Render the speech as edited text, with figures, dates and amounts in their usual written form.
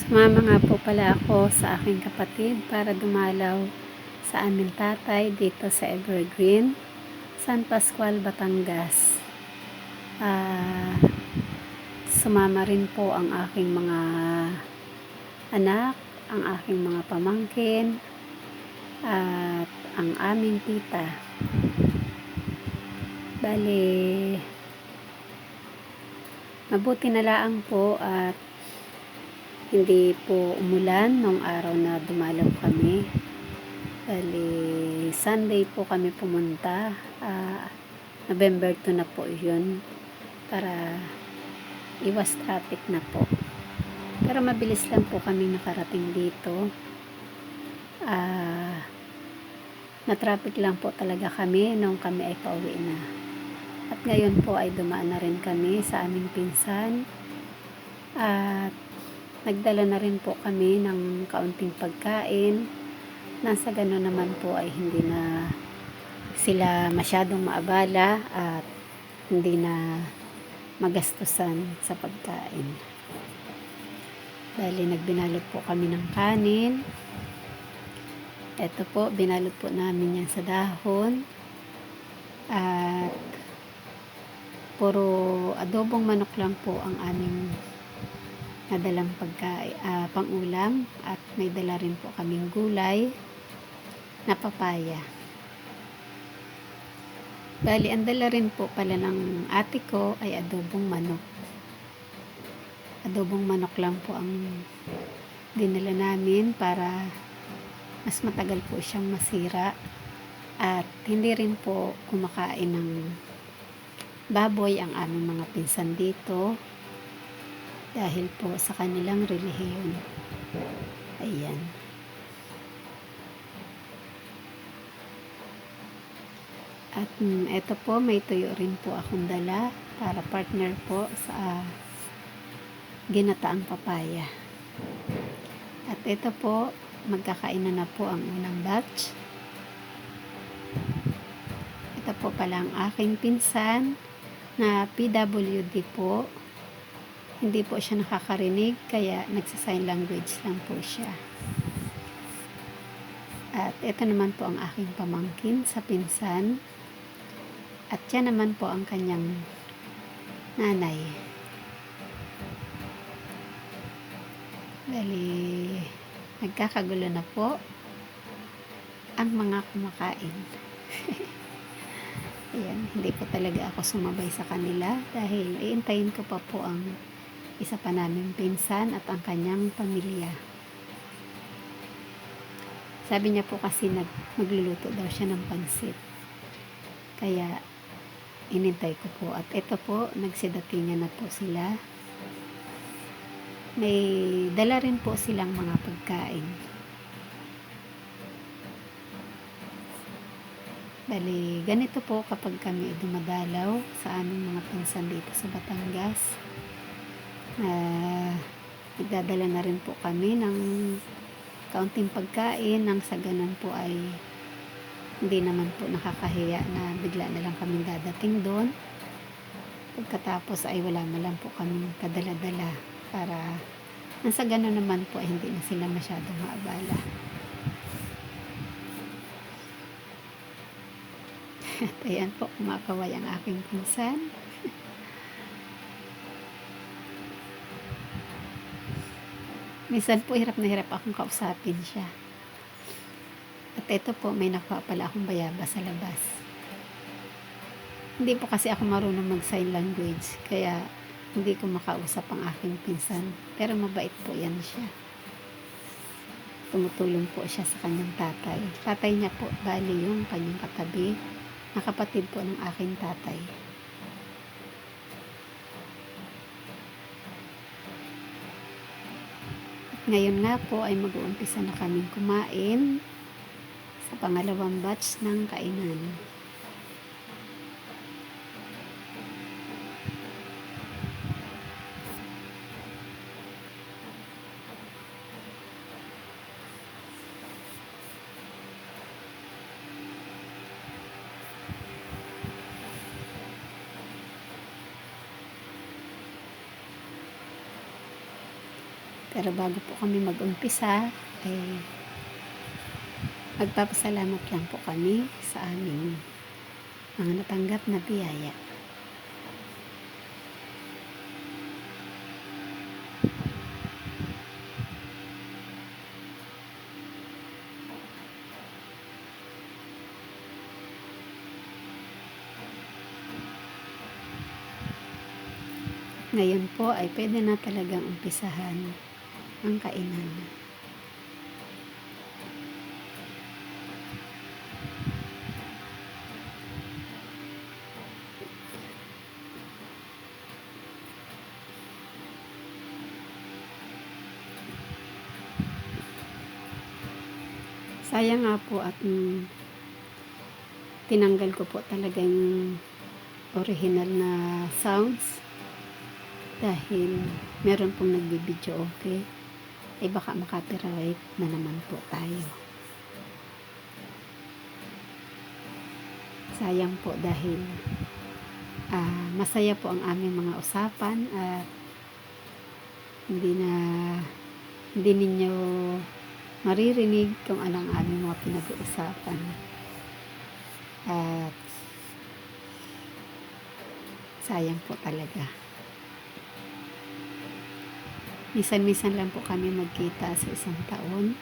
Sumama nga po pala ako sa aking kapatid para dumalaw sa aming tatay dito sa Evergreen, San Pascual, Batangas. Sumama rin po ang aking mga anak, ang aking mga pamangkin, at ang aming tita. Bali, mabuti na lang po at hindi po umulan nung araw na dumalaw kami. Bali, Sunday po kami pumunta. November 2 na po yun para iwas traffic na po. Pero mabilis lang po kami nakarating dito. Na-traffic lang po talaga kami nung kami ay pauwi na. At ngayon po ay dumaan na rin kami sa aming pinsan. At nagdala na rin po kami ng kaunting pagkain. Nasa gano'n naman po ay hindi na sila masyadong maabala at hindi na magastusan sa pagkain. Dahil nagbinalot po kami ng kanin. Ito po, binalot po namin yan sa dahon. At puro adobong manok lang po ang aming nadalang pagkain, pang-ulam, at may dala rin po kaming gulay na papaya. Bali, ang dala rin po pala ng ate ko ay adobong manok. Adobong manok lang po ang dinala namin para mas matagal po siyang masira at hindi rin po kumakain ng baboy ang aming mga pinsan dito dahil po sa kanilang relihiyon. Ayan. At eto po, may tuyo rin po akong dala para partner po sa ginataang papaya. At ito po, magkakainan na po ang unang batch. Ito po pala ang aking pinsan na PWD po. Hindi po siya nakakarinig, kaya nagsa-sign language lang po siya. At ito naman po ang aking pamangkin sa pinsan. At yan naman po ang kanyang nanay. Dali, nagkakagulo na po ang mga kumakain. Ayan, hindi po talaga ako sumabay sa kanila dahil iintayin ko pa po ang isa pa naming pinsan at ang kanyang pamilya. Sabi niya po kasi magluluto daw siya ng pansit. Kaya inintay ko po. At ito po, nagsidatingan na po sila. May dala rin po silang mga pagkain. Bali, ganito po kapag kami dumadalaw sa aming mga pinsan dito sa Batangas. Nagdadala na rin po kami ng kaunting pagkain nang sa ganun po ay hindi naman po nakakahiya na bigla na lang kaming dadating doon. Pagkatapos ay wala na lang po kaming kadala-dala para nang sa ganun naman po ay hindi na sila masyadong maabala. At ayan po, kumakaway ang aking pinsan. Minsan po hirap na hirap akong kausapin siya. At ito po, may nakuha pala akong bayabas sa labas. Hindi po kasi ako marunong mag-sign language, kaya hindi ko makausap ang aking pinsan. Pero mabait po yan siya. Tumutulong po siya sa kanyang tatay. Tatay niya po, bali yung kanyang katabi, na kapatid po ng aking tatay. Ngayon nga po ay mag-uumpisa na kaming kumain sa pangalawang batch ng kainan. Pero bago po kami mag-umpisa, ay magpapasalamat lang po kami sa aming mga natanggap na biyaya. Ngayon po ay pwede na talagang umpisahan ang kainan. Sayang nga po at tinanggal ko po talaga yung original na sounds dahil meron pong nagbibideo, okay? Eh baka makapiright na naman po tayo. Sayang po dahil masaya po ang aming mga usapan at hindi ninyo maririnig kung anong aming mga pinag-uusapan. At sayang po talaga. Minsan-minsan lang po kami magkita sa isang taon.